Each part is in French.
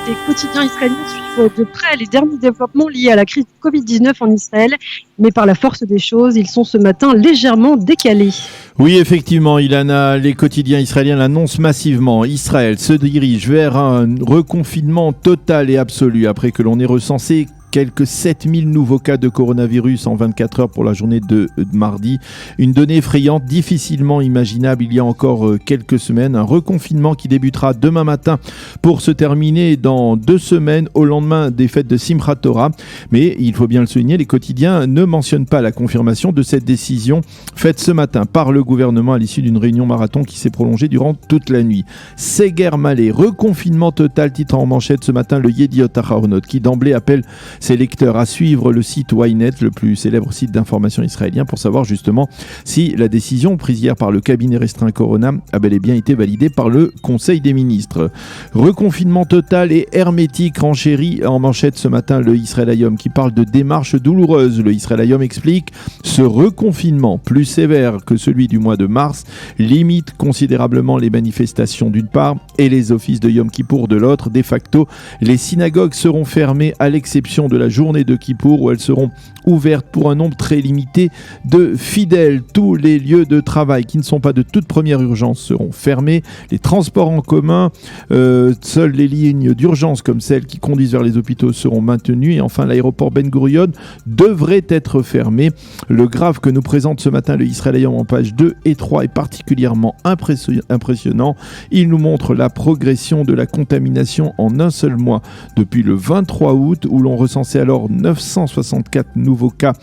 les quotidiens israéliens suivent de près les derniers développements liés à la crise du Covid-19 en Israël, mais par la force des choses, ils sont ce matin légèrement décalés. Oui, effectivement, Ilana, les quotidiens israéliens l'annoncent massivement. Israël se dirige vers un reconfinement total et absolu après que l'on ait recensé quelques 7000 nouveaux cas de coronavirus en 24 heures pour la journée de mardi. Une donnée effrayante, difficilement imaginable il y a encore quelques semaines. Un reconfinement qui débutera demain matin pour se terminer dans 2 semaines au lendemain des fêtes de Simchat Torah. Mais il faut bien le souligner, les quotidiens ne mentionnent pas la confirmation de cette décision faite ce matin par le gouvernement à l'issue d'une réunion marathon qui s'est prolongée durant toute la nuit. Seger Malé, reconfinement total, titre en manchette ce matin le Yediot Ahronoth, qui d'emblée appelle ses lecteurs à suivre le site Ynet, le plus célèbre site d'information israélien, pour savoir justement si la décision prise hier par le cabinet restreint Corona a bel et bien été validée par le Conseil des ministres. Reconfinement total et hermétique renchérit en manchette ce matin le Israël Hayom, qui parle de démarche douloureuse. Le Israël Hayom explique: ce reconfinement, plus sévère que celui du mois de mars, limite considérablement les manifestations d'une part et les offices de Yom Kippour de l'autre. De facto, les synagogues seront fermées à l'exception de la journée de Kippour où elles seront ouvertes pour un nombre très limité de fidèles. Tous les lieux de travail qui ne sont pas de toute première urgence seront fermés. Les transports en commun, seules les lignes d'urgence comme celles qui conduisent vers les hôpitaux seront maintenues. Et enfin, l'aéroport Ben Gurion devrait être fermé. Le graphe que nous présente ce matin le Israël Hayom en page 2 et 3 est particulièrement impressionnant. Il nous montre la progression de la contamination en un seul mois depuis le 23 août où l'on recensait alors 964 nouveaux cas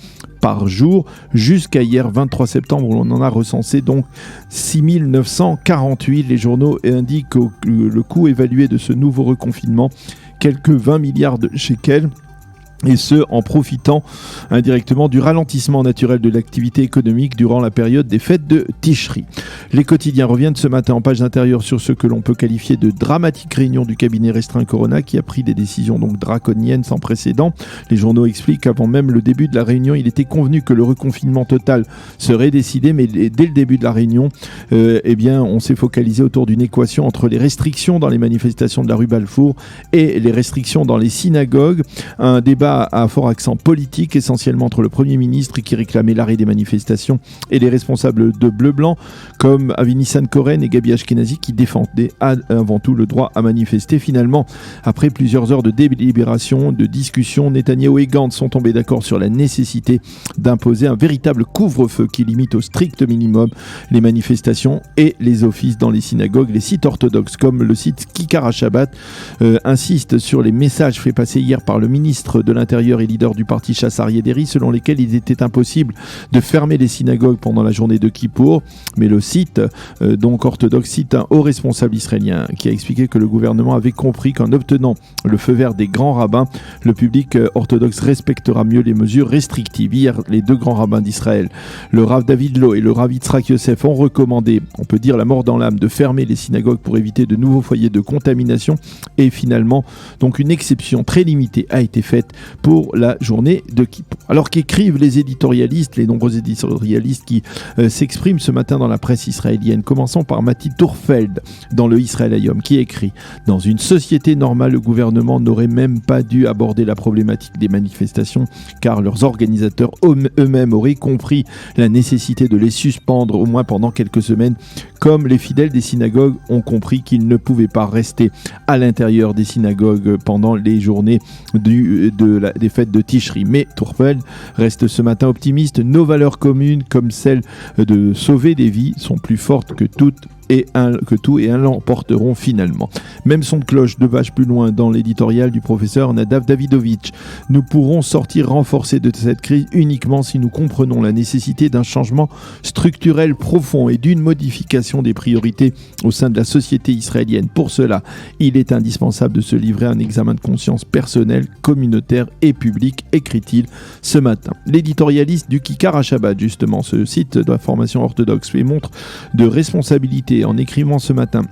par jour, jusqu'à hier 23 septembre où l'on en a recensé donc 6948. Les journaux indiquent le coût évalué de ce nouveau reconfinement, quelques 20 milliards de shekels. Et ce, en profitant indirectement du ralentissement naturel de l'activité économique durant la période des fêtes de Tishri. Les quotidiens reviennent ce matin en page intérieure sur ce que l'on peut qualifier de dramatique réunion du cabinet restreint Corona qui a pris des décisions donc draconiennes sans précédent. Les journaux expliquent qu'avant même le début de la réunion, il était convenu que le reconfinement total serait décidé, mais dès le début de la réunion, on s'est focalisé autour d'une équation entre les restrictions dans les manifestations de la rue Balfour et les restrictions dans les synagogues. Un débat à fort accent politique, essentiellement entre le Premier ministre qui réclamait l'arrêt des manifestations et les responsables de Bleu-Blanc comme Avi Nissan-Koren et Gabi Ashkenazi qui défendaient avant tout le droit à manifester. Finalement, après plusieurs heures de délibération, de discussion, Netanyahou et Gantz sont tombés d'accord sur la nécessité d'imposer un véritable couvre-feu qui limite au strict minimum les manifestations et les offices dans les synagogues. Les sites orthodoxes comme le site Kikar HaShabbat insistent sur les messages faits passer hier par le ministre de l'Intérieur et leader du parti Shas Aryeh Deri, selon lesquels il était impossible de fermer les synagogues pendant la journée de Kippour. Mais le site, donc orthodoxe, cite un haut responsable israélien qui a expliqué que le gouvernement avait compris qu'en obtenant le feu vert des grands rabbins, le public orthodoxe respectera mieux les mesures restrictives. Hier, les 2 grands rabbins d'Israël, le Rav David Lo et le Rav Yitzhak Yosef, ont recommandé, on peut dire la mort dans l'âme, de fermer les synagogues pour éviter de nouveaux foyers de contamination. Et finalement, donc une exception très limitée a été faite pour la journée de Kippour. Alors qu'écrivent les éditorialistes, les nombreux éditorialistes qui s'expriment ce matin dans la presse israélienne, commençons par Mati Turfeld dans le Israël Hayom qui écrit: dans une société normale, le gouvernement n'aurait même pas dû aborder la problématique des manifestations car leurs organisateurs eux-mêmes auraient compris la nécessité de les suspendre au moins pendant quelques semaines, comme les fidèles des synagogues ont compris qu'ils ne pouvaient pas rester à l'intérieur des synagogues pendant les journées des fêtes de Tishri. Mais Turfeld reste ce matin optimiste. Nos valeurs communes, comme celle de sauver des vies, sont plus fortes que tout et l'emporteront finalement. Même son de cloche 2 pages plus loin dans l'éditorial du professeur Nadav Davidovitch. Nous pourrons sortir renforcés de cette crise uniquement si nous comprenons la nécessité d'un changement structurel profond et d'une modification des priorités au sein de la société israélienne. Pour cela, il est indispensable de se livrer à un examen de conscience personnel, communautaire et public, écrit-il ce matin. L'éditorialiste du Kikar HaShabbat, justement, ce site d'information orthodoxe, fait montre de responsabilité vérité en écrivant ce matin: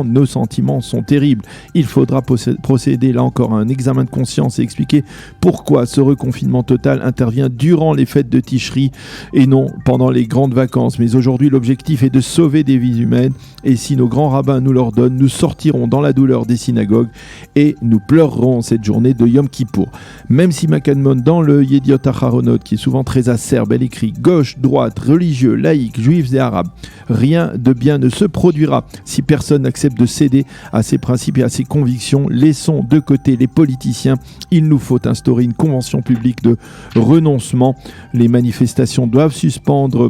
nos sentiments sont terribles. Il faudra procéder là encore à un examen de conscience et expliquer pourquoi ce reconfinement total intervient durant les fêtes de Tishri et non pendant les grandes vacances. Mais aujourd'hui, l'objectif est de sauver des vies humaines, et si nos grands rabbins nous l'ordonnent, nous sortirons dans la douleur des synagogues et nous pleurerons cette journée de Yom Kippour. Même si Macadmon, dans le Yediot Aharonot, qui est souvent très acerbe, elle écrit: gauche, droite, religieux, laïcs, juifs et arabes, rien de bien ne se produira si personne n'accepte de céder à ses principes et à ses convictions. Laissons de côté les politiciens. Il nous faut instaurer une convention publique de renoncement. Les manifestants doivent suspendre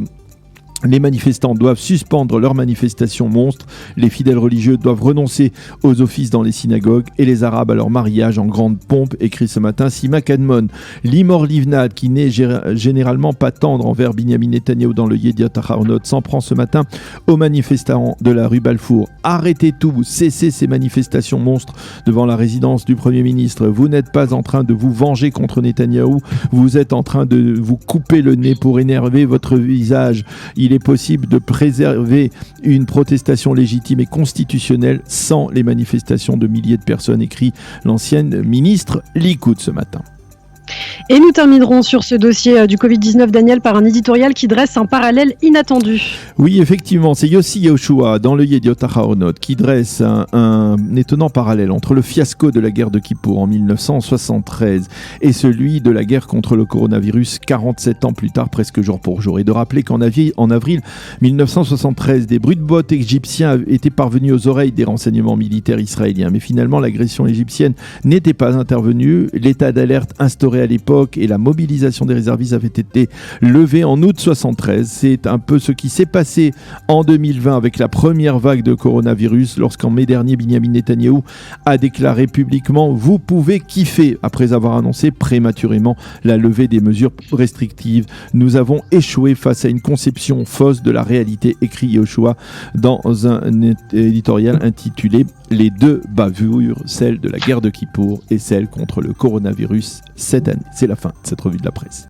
leurs manifestations monstres. Les fidèles religieux doivent renoncer aux offices dans les synagogues et les Arabes à leur mariage en grande pompe, écrit ce matin Sima Kadmon. Limor Livnad, qui n'est généralement pas tendre envers Binyamin Netanyahou dans le Yediot Aharonot, s'en prend ce matin aux manifestants de la rue Balfour. Arrêtez tout, cessez ces manifestations monstres devant la résidence du Premier ministre. Vous n'êtes pas en train de vous venger contre Netanyahou, vous êtes en train de vous couper le nez pour énerver votre visage. Il est possible de préserver une protestation légitime et constitutionnelle sans les manifestations de milliers de personnes, écrit l'ancienne ministre Likoud ce matin. Et nous terminerons sur ce dossier du Covid-19, Daniel, par un éditorial qui dresse un parallèle inattendu. Oui, effectivement, c'est Yossi Yehoshua dans le Yediot Aharonot qui dresse un étonnant parallèle entre le fiasco de la guerre de Kippour en 1973 et celui de la guerre contre le coronavirus 47 ans plus tard, presque jour pour jour. Et de rappeler qu'en avril 1973, des bruits de bottes égyptiens étaient parvenus aux oreilles des renseignements militaires israéliens. Mais finalement, l'agression égyptienne n'était pas intervenue. L'état d'alerte instauré à l'époque et la mobilisation des réservistes avaient été levés en août 73. C'est un peu ce qui s'est passé en 2020 avec la première vague de coronavirus, lorsqu'en mai dernier, Binyamin Netanyahou a déclaré publiquement: vous pouvez kiffer, après avoir annoncé prématurément la levée des mesures restrictives. Nous avons échoué face à une conception fausse de la réalité, écrit Yehoshua dans un éditorial intitulé Les deux bavures, celle de la guerre de Kippour et celle contre le coronavirus cette année. C'est la fin de cette revue de la presse.